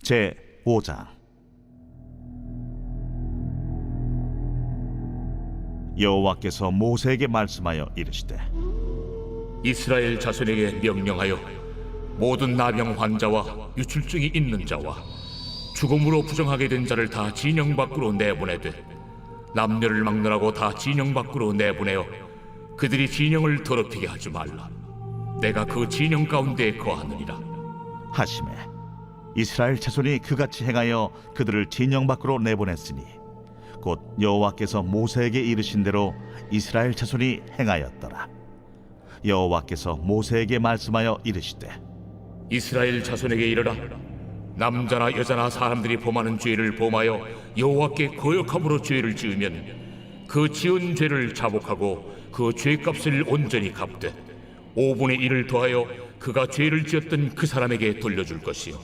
제 5장. 여호와께서 모세에게 말씀하여 이르시되, 이스라엘 자손에게 명령하여 모든 나병 환자와 유출증이 있는 자와 죽음으로 부정하게 된 자를 다 진영 밖으로 내보내되 남녀를 막론하고 다 진영 밖으로 내보내어 그들이 진영을 더럽히게 하지 말라. 내가 그 진영 가운데에 거하느니라 하시매 이스라엘 자손이 그같이 행하여 그들을 진영 밖으로 내보냈으니 곧 여호와께서 모세에게 이르신 대로 이스라엘 자손이 행하였더라. 여호와께서 모세에게 말씀하여 이르시되, 이스라엘 자손에게 이르라. 남자나 여자나 사람들이 범하는 죄를 범하여 여호와께 거역함으로 죄를 지으면 그 지은 죄를 자복하고 그 죄값을 온전히 갚되 5분의 1을 더하여 그가 죄를 지었던 그 사람에게 돌려줄 것이요,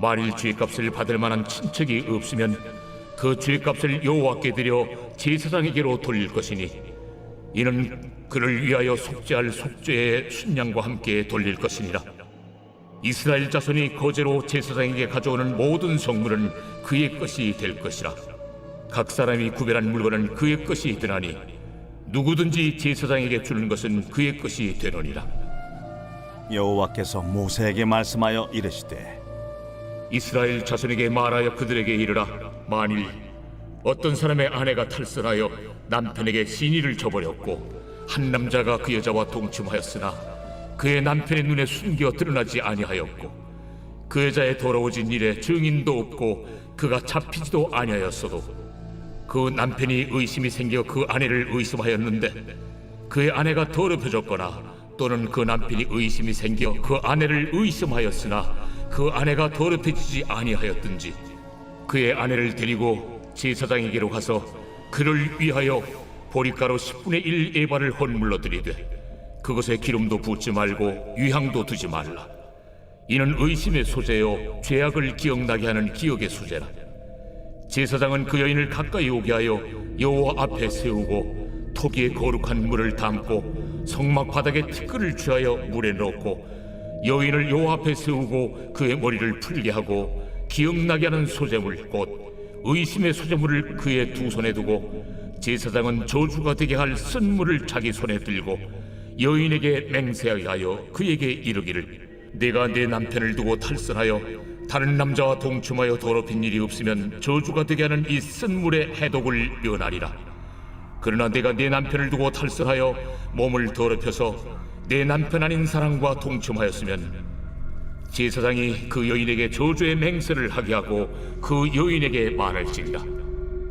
만일 죄값을 받을 만한 친척이 없으면 그 죄값을 여호와께 드려 제사장에게로 돌릴 것이니 이는 그를 위하여 속죄할 속죄의 순양과 함께 돌릴 것이니라. 이스라엘 자손이 거제로 제사장에게 가져오는 모든 성물은 그의 것이 될 것이라. 각 사람이 구별한 물건은 그의 것이 되나니 누구든지 제사장에게 주는 것은 그의 것이 되느니라. 여호와께서 모세에게 말씀하여 이르시되, 이스라엘 자손에게 말하여 그들에게 이르라. 만일 어떤 사람의 아내가 탈선하여 남편에게 신의를 저버렸고 한 남자가 그 여자와 동침하였으나 그의 남편의 눈에 숨겨 드러나지 아니하였고 그 여자의 더러워진 일에 증인도 없고 그가 잡히지도 아니하였어도 그 남편이 의심이 생겨 그 아내를 의심하였는데 그의 아내가 더럽혀졌거나 또는 그 남편이 의심이 생겨 그 아내를 의심하였으나 그 아내가 더럽혀지지 아니하였든지 그의 아내를 데리고 제사장에게로 가서 그를 위하여 보리가루 10분의 1 에바를 헌물로 드리되 그것에 기름도 붓지 말고 유향도 두지 말라. 이는 의심의 소재요 죄악을 기억나게 하는 기억의 소재라. 제사장은 그 여인을 가까이 오게 하여 여호와 앞에 세우고 토기에 거룩한 물을 담고 성막 바닥에 티끌을 취하여 물에 넣고 여인을 여호와 앞에 세우고 그의 머리를 풀게 하고 기억나게 하는 소재물 곧 의심의 소재물을 그의 두 손에 두고 제사장은 저주가 되게 할 쓴물을 자기 손에 들고 여인에게 맹세하여 그에게 이르기를, 내가 내 남편을 두고 탈선하여 다른 남자와 동침하여 더럽힌 일이 없으면 저주가 되게 하는 이 쓴물의 해독을 면하리라. 그러나 내가 내 남편을 두고 탈선하여 몸을 더럽혀서 내 남편 아닌 사람과 동침하였으면 제사장이 그 여인에게 저주의 맹세를 하게 하고 그 여인에게 말할지니라.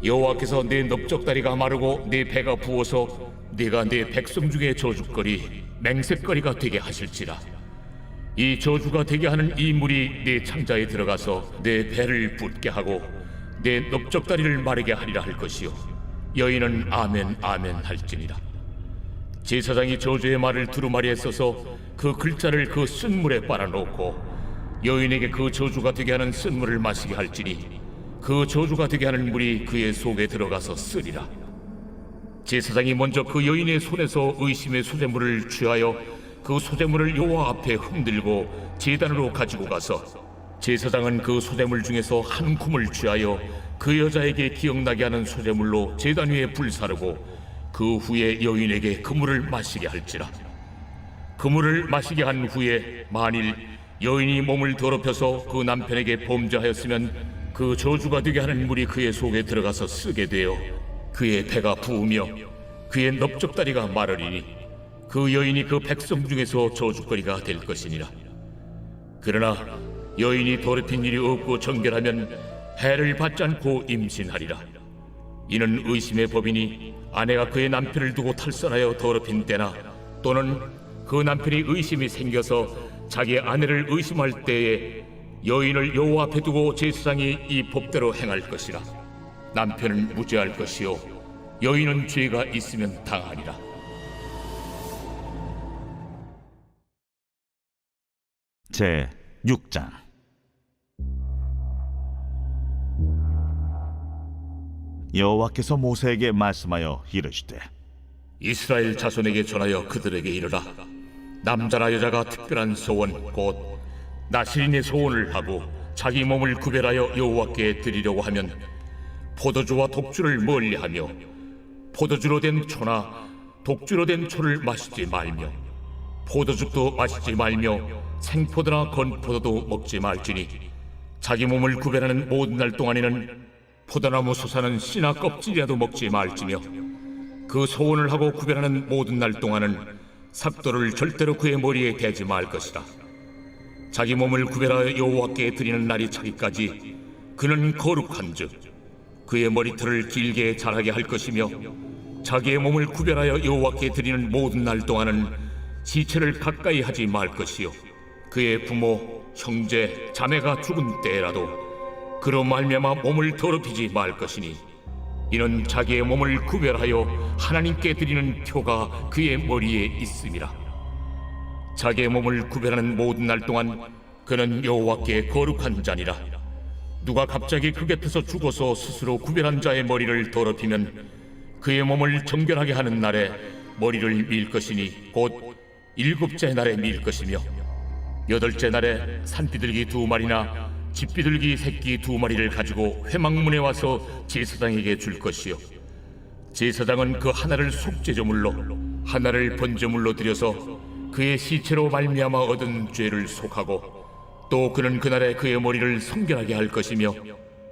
여호와께서 내 넓적다리가 마르고 내 배가 부어서 네가 내 백성 중에 저주거리 맹세거리가 되게 하실지라. 이 저주가 되게 하는 이 물이 내 창자에 들어가서 내 배를 붓게 하고 내 넓적다리를 마르게 하리라 할 것이요, 여인은 아멘 아멘 할지니라. 제사장이 저주의 말을 두루마리에 써서 그 글자를 그 쓴물에 빨아놓고 여인에게 그 저주가 되게 하는 쓴물을 마시게 할지니 그 저주가 되게 하는 물이 그의 속에 들어가서 쓰리라. 제사장이 먼저 그 여인의 손에서 의심의 소재물을 취하여 그 소재물을 여호와 앞에 흔들고 제단으로 가지고 가서 제사장은 그 소재물 중에서 한 쿰을 취하여 그 여자에게 기억나게 하는 소재물로 제단 위에 불사르고 그 후에 여인에게 그 물을 마시게 할지라. 그 물을 마시게 한 후에 만일 여인이 몸을 더럽혀서 그 남편에게 범죄하였으면 그 저주가 되게 하는 물이 그의 속에 들어가서 쓰게 되어 그의 배가 부으며 그의 넓적다리가 마르리니 그 여인이 그 백성 중에서 저주거리가 될 것이니라. 그러나 여인이 더럽힌 일이 없고 정결하면 해를 받지 않고 임신하리라. 이는 의심의 법이니 아내가 그의 남편을 두고 탈선하여 더럽힌 때나 또는 그 남편이 의심이 생겨서 자기 아내를 의심할 때에 여인을 여호와 앞에 두고 제사장이 이 법대로 행할 것이라. 남편은 무죄할 것이요 여인은 죄가 있으면 당하리라. 제 6장. 여호와께서 모세에게 말씀하여 이르시되, 이스라엘 자손에게 전하여 그들에게 이르라. 남자나 여자가 특별한 소원 곧 나시린의 소원을 하고 자기 몸을 구별하여 여호와께 드리려고 하면 포도주와 독주를 멀리하며 포도주로 된 초나 독주로 된 초를 마시지 말며 포도즙도 마시지 말며 생포도나 건포도도 먹지 말지니 자기 몸을 구별하는 모든 날 동안에는 포도나무 솟아는 씨나 껍질이라도 먹지 말지며 그 소원을 하고 구별하는 모든 날 동안은 삭도를 절대로 그의 머리에 대지 말 것이라. 자기 몸을 구별하여 여호와께 드리는 날이 차기까지 그는 거룩한즉 그의 머리털을 길게 자라게 할 것이며 자기의 몸을 구별하여 여호와께 드리는 모든 날 동안은 시체를 가까이 하지 말 것이요 그의 부모, 형제, 자매가 죽은 때라도 그로 말미암아 몸을 더럽히지 말 것이니 이는 자기의 몸을 구별하여 하나님께 드리는 표가 그의 머리에 있음이라. 자기의 몸을 구별하는 모든 날 동안 그는 여호와께 거룩한 자니라. 누가 갑자기 그 곁에서 죽어서 스스로 구별한 자의 머리를 더럽히면 그의 몸을 정결하게 하는 날에 머리를 밀 것이니 곧 일곱째 날에 밀 것이며 여덟째 날에 산비둘기 2마리나 집비둘기 새끼 2마리를 가지고 회막문에 와서 제사장에게 줄 것이요 제사장은 그 하나를 속죄제물로 하나를 번제물로 드려서 그의 시체로 말미암아 얻은 죄를 속하고 또 그는 그날에 그의 머리를 성결하게 할 것이며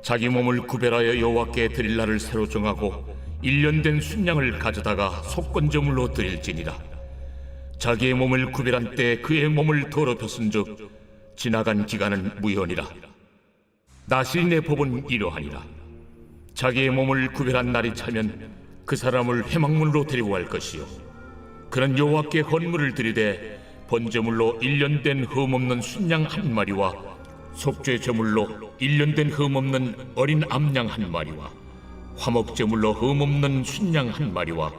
자기 몸을 구별하여 여호와께 드릴 날을 새로 정하고 1년 된 순양을 가져다가 속건제물로 드릴지니라. 자기의 몸을 구별한 때 그의 몸을 더럽혔은즉 지나간 기간은 무효니라. 나실인의 법은 이러하니라. 자기의 몸을 구별한 날이 차면 그 사람을 회막문으로 데리고 갈 것이요 그는 여호와께 헌물을 드리되 번제물로 1년 된 흠없는 순양 1마리와 속죄 제물로 1년 된 흠없는 어린 암양 1마리와 화목제물로 흠없는 순양 1마리와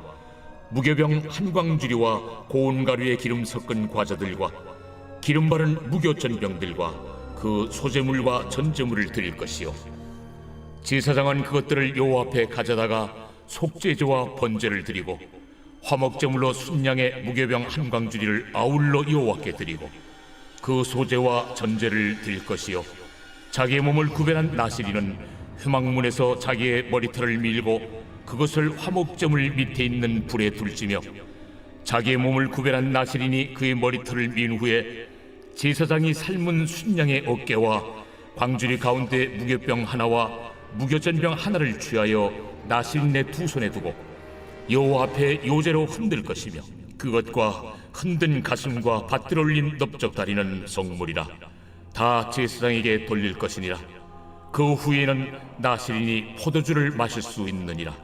무교병 1광주리와 고운 가루에 기름 섞은 과자들과 기름 바른 무교전병들과 그 소제물과 전제물을 드릴 것이요 제사장은 그것들을 여호와 앞에 가져다가 속죄제와 번제를 드리고 화목제물로 순양의 무교병 1광주리를 아울러 여호와께 드리고 그 소제와 전제를 드릴 것이요 자기의 몸을 구별한 나시리는 회막문에서 자기의 머리털을 밀고 그것을 화목제물 밑에 있는 불에 둘지며 자기의 몸을 구별한 나시린이 그의 머리털을 민 후에 제사장이 삶은 순양의 어깨와 광주리 가운데 무교병 하나와 무교전병 하나를 취하여 나시린의 2손에 두고 여호와 앞에 요제로 흔들 것이며 그것과 흔든 가슴과 밭들 올린 넓적다리는 성물이라. 다 제사장에게 돌릴 것이니라. 그 후에는 나시린이 포도주를 마실 수 있느니라.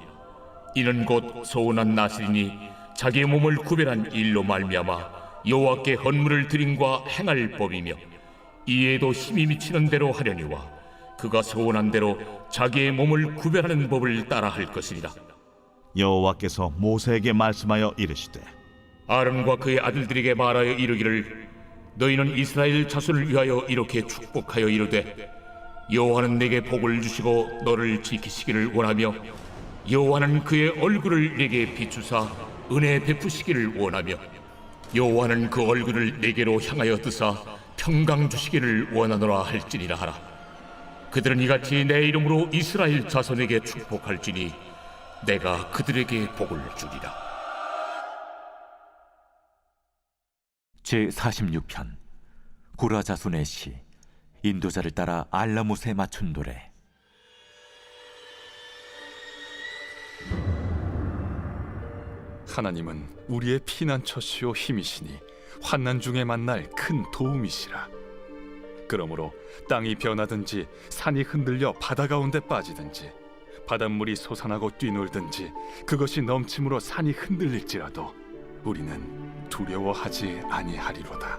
이는 곧 소원한 나시린이 자기의 몸을 구별한 일로 말미암아 여호와께 헌물을 드림과 행할 법이며 이에도 힘이 미치는 대로 하려니와 그가 소원한 대로 자기의 몸을 구별하는 법을 따라 할 것이니라. 여호와께서 모세에게 말씀하여 이르시되 아론과 그의 아들들에게 말하여 이르기를 너희는 이스라엘 자손을 위하여 이렇게 축복하여 이르되 여호와는 내게 복을 주시고 너를 지키시기를 원하며 여호와는 그의 얼굴을 내게 비추사 은혜 베푸시기를 원하며 여호와는 그 얼굴을 내게로 향하여 드사 평강 주시기를 원하노라 할지니라 하라. 그들은 이같이 내 이름으로 이스라엘 자손에게 축복할지니 내가 그들에게 복을 주리라. 제46편 고라 자손의 시. 인도자를 따라 알라못에 맞춘 노래. 하나님은 우리의 피난처시오 힘이시니 환난 중에 만날 큰 도움이시라. 그러므로 땅이 변하든지 산이 흔들려 바다 가운데 빠지든지 바닷물이 솟아나고 뛰놀든지 그것이 넘침으로 산이 흔들릴지라도 우리는 두려워하지 아니하리로다.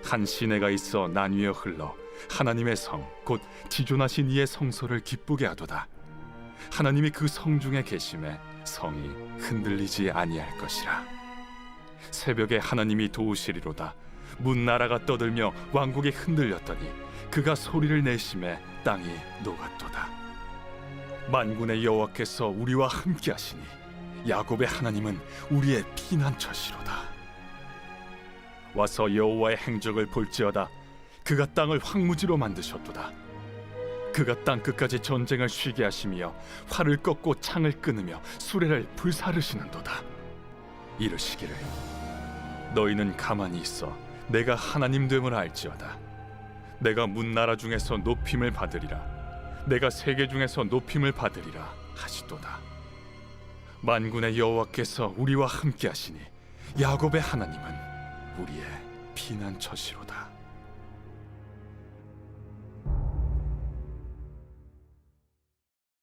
한 시내가 있어 나뉘어 흘러 하나님의 성 곧 지존하신 이의 성소를 기쁘게 하도다. 하나님이 그 성 중에 계심에 성이 흔들리지 아니할 것이라. 새벽에 하나님이 도우시리로다. 문나라가 떠들며 왕국이 흔들렸더니 그가 소리를 내심에 땅이 녹았도다. 만군의 여호와께서 우리와 함께 하시니 야곱의 하나님은 우리의 피난처시로다. 와서 여호와의 행적을 볼지어다. 그가 땅을 황무지로 만드셨도다. 그가 땅 끝까지 전쟁을 쉬게 하시며 활을 꺾고 창을 끊으며 수레를 불사르시는도다. 이르시기를 너희는 가만히 있어 내가 하나님 됨을 알지어다. 내가 문나라 중에서 높임을 받으리라. 내가 세계 중에서 높임을 받으리라 하시도다. 만군의 여호와께서 우리와 함께 하시니 야곱의 하나님은 우리의 피난처시로다.